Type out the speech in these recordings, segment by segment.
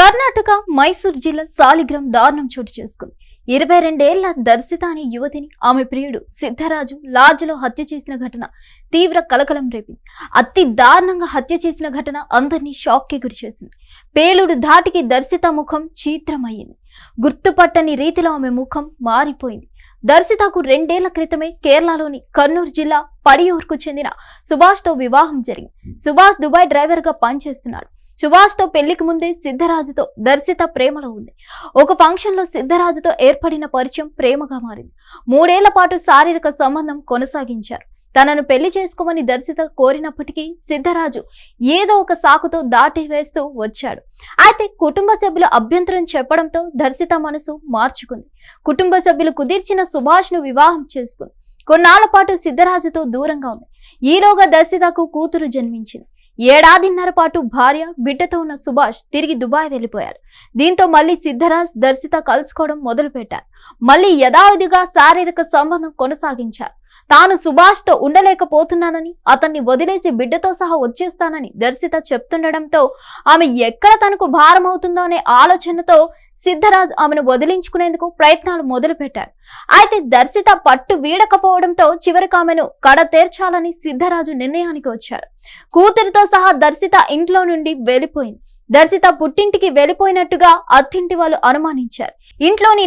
కర్ణాటక మైసూర్ జిల్లా సాలిగ్రామ్ దారుణం చోటు చేసుకుంది. 22 ఏళ్ల దర్శిత అనే యువతిని ఆమె ప్రియుడు సిద్ధరాజు లాడ్జ్లో హత్య చేసిన ఘటన తీవ్ర కలకలం రేపింది. అతి దారుణంగా హత్య చేసిన ఘటన అందరినీ షాక్కి గురిచేసింది. పేలుడు ధాటికి దర్శిత ముఖం చిత్రమయ్యింది. గుర్తుపట్టని రీతిలో ఆమె ముఖం మారిపోయింది. దర్శితకు 2 ఏళ్ల క్రితమే కేరళలోని కర్నూలు జిల్లా పడియూర్కు చెందిన సుభాష్తో వివాహం జరిగింది. సుభాష్ దుబాయ్ డ్రైవర్ గా పనిచేస్తున్నాడు. సుభాష్తో పెళ్లికి ముందే సిద్ధరాజుతో దర్శిత ప్రేమలో ఉంది. ఒక ఫంక్షన్ లో సిద్ధరాజుతో ఏర్పడిన పరిచయం ప్రేమగా మారింది. 3 ఏళ్ల పాటు శారీరక సంబంధం కొనసాగించారు. తనను పెళ్లి చేసుకోమని దర్శిత కోరినప్పటికీ సిద్ధరాజు ఏదో ఒక సాకుతో దాటి వేస్తూ వచ్చాడు. అయితే కుటుంబ సభ్యులు అభ్యంతరం చెప్పడంతో దర్శిత మనసు మార్చుకుంది. కుటుంబ సభ్యులు కుదిర్చిన సుభాష్ ను వివాహం చేసుకుంది. కొన్నాళ్ల పాటు సిద్ధరాజుతో దూరంగా ఉంది. ఈలోగా దర్శితకు కూతురు జన్మించింది. 1.5 ఏళ్ల పాటు భార్య బిడ్డతో ఉన్న సుభాష్ తిరిగి దుబాయ్ వెళ్లిపోయాడు. దీంతో మళ్లీ సిద్ధరాజ్ దర్శిత కలుసుకోవడం మొదలుపెట్టారు. మళ్లీ యథావిధిగా శారీరక సంబంధం కొనసాగించారు. తాను సుభాష్ తో ఉండలేకపోతున్నానని, అతన్ని వదిలేసి బిడ్డతో సహా వచ్చేస్తానని దర్శిత చెప్తుండడంతో ఆమె ఎక్కడ తనకు భారం అవుతుందో అనే ఆలోచనతో సిద్ధరాజ్ ఆమెను వదిలించుకునేందుకు ప్రయత్నాలు మొదలు పెట్టాడు. అయితే దర్శిత పట్టు వీడకపోవడంతో చివరికి ఆమెను కడతేర్చాలని సిద్ధరాజు నిర్ణయానికి వచ్చాడు. కూతురితో సహా దర్శిత ఇంట్లో నుండి వెళ్లిపోయింది. దర్శిత పుట్టింటికి వెళ్లిపోయినట్టుగా అత్తింటి వాళ్ళు అనుమానించారు. ఇంట్లోని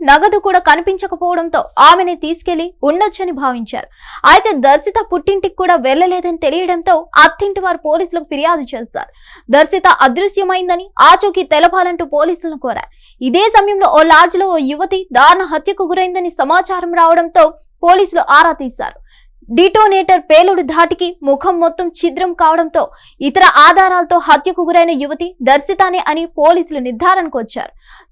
నగదు కూడా కనిపించకపోవడంతో ఆమెని తీసుకెళ్లి ఉండొచ్చని భావించారు. అయితే దర్శిత పుట్టింటికి కూడా వెళ్లలేదని తెలియడంతో అత్తింటి వారు పోలీసులకు ఫిర్యాదు చేశారు. దర్శిత అదృశ్యమైందని ఆచూకీ తెలపాలంటూ పోలీసులను కోరారు. ఇదే సమయంలో ఓ లాడ్జ్లో ఓ యువతి దారుణ హత్యకు గురైందని సమాచారం రావడంతో పోలీసులు ఆరా తీశారు. డిటోనేటర్ పేలుడు ధాటికి ముఖం మొత్తం ఛిద్రం కావడంతో ఇతర ఆధారాలతో హత్యకు గురైన యువతి దర్శితనే అని పోలీసులు నిర్ధారణకు వచ్చారు.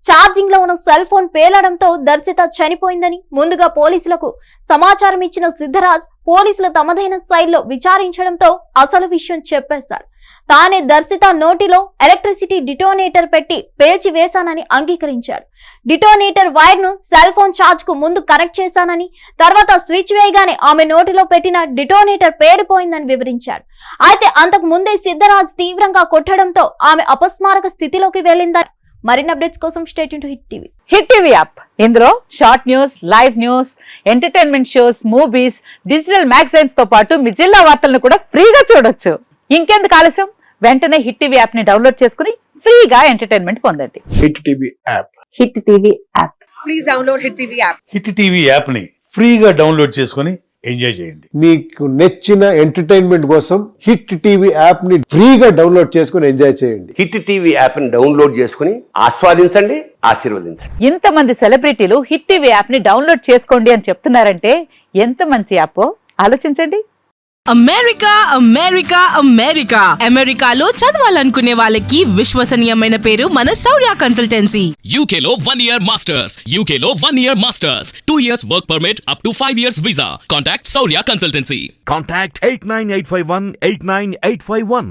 ఛార్జింగ్ లో ఉన్న సెల్ ఫోన్ పేలడంతో దర్శిత చనిపోయిందని ముందుగా పోలీసులకు సమాచారం ఇచ్చిన సిద్ధరాజ్ పోలీసులు తమదైన శైలిలో విచారించడంతో అసలు విషయం చెప్పేశాడు. తానే దర్శిత నోటిలో ఎలక్ట్రిసిటీ డిటోనేటర్ పెట్టి పేల్చి వేశానని అంగీకరించాడు. డిటోనేటర్ వైర్ ను సెల్ ఫోన్ ఛార్జ్ కు ముందు కనెక్ట్ చేశానని, తర్వాత స్విచ్ వేయగానే ఆమె నోటిలో పెట్టిన డిటోనేటర్ పేలిపోయిందని వివరించాడు. అయితే అంతకు ముందే సిద్ధరాజ్ తీవ్రంగా కొట్టడంతో ఆమె అపస్మారక స్థితిలోకి వెళ్లిందని. మరిన్ని అప్డేట్స్ కోసం stay tune to Hit TV. Hit TV app ఇందులో short news, live news, entertainment shows, movies, digital magazines తో పాటు మీ జిల్లా వార్తలను కూడా ఫ్రీగా చూడొచ్చు. ఇంకెందుకు ఆలస్యం, వెంటనే హిట్ టీవీ యాప్ ని డౌన్లోడ్ చేసుకుని ఫ్రీగా ఎంటర్టైన్మెంట్ పొందండి. Hit TV app. Hit TV app. Please download hit TV app. Hit TV app ని ఫ్రీగా డౌన్లోడ్ చేసుకుని ఎంజాయ్ చేయండి. మీకు నచ్చిన ఎంటర్టైన్మెంట్ కోసం హిట్ టీవీ యాప్ ని ఫ్రీగా డౌన్లోడ్ చేసుకుని ఎంజాయ్ చేయండి. హిట్ టీవీ యాప్ ని డౌన్లోడ్ చేసుకుని ఆస్వాదించండి, ఆశీర్వదించండి. ఇంతమంది సెలబ్రిటీలు హిట్ టీవీ యాప్ ని డౌన్లోడ్ చేసుకోండి అని చెప్తున్నారంటే ఎంత మంచి యాప్ ఆలోచించండి. అమెరికా అమెరికా అమెరికా అమెరికాలో చదవాలనుకునే వాళ్ళకి విశ్వసనీయమైన పేరు మన శౌర్య కన్సల్టెన్సీ. UK లో 1 year masters. UK లో 1 year masters. 2 years work permit up to 5 years visa. Contact Saurya Consultancy. Contact 89851 89851.